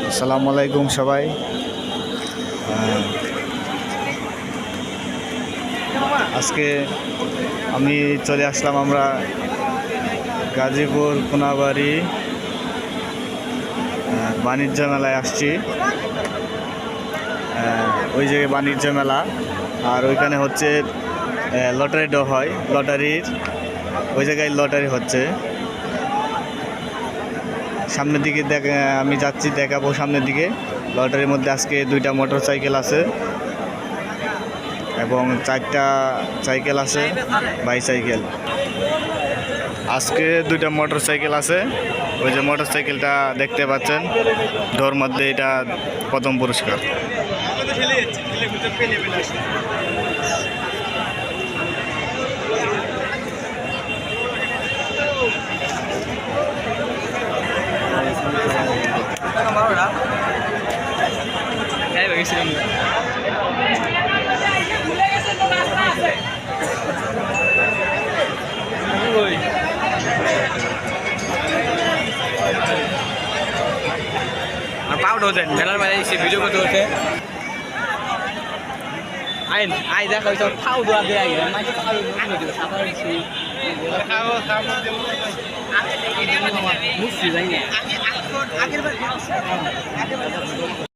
আসসালামু আলাইকুম সবাই। আজকে আমি চলে আসলাম আমরা গাজীপুর কোনাবাড়ি বাণিজ্য মেলায় আসছি। ওই জায়গায় বাণিজ্য মেলা, আর ওইখানে হচ্ছে লটারি ড্র হয়। লটারির ওই জায়গায় লটারি হচ্ছে। সামনের দিকে আমি যাচ্ছি, দেখাবো সামনের দিকে। লটারির মধ্যে আজকে 2টা মোটর সাইকেল আছে এবং 4টা সাইকেল আছে, বাইসাইকেল। আজকে 2টা মোটর সাইকেল আছে। ওই যে মোটর সাইকেলটা দেখতে পাচ্ছেন, ডোর মধ্যে এটা প্রথম পুরস্কার। পাউড হতেন মেলার বাইরে এসে ভিডিও করতে হচ্ছে আইন আই দেখা হয়তো খাও দোয়া দিয়ে আগে মুসি যাই না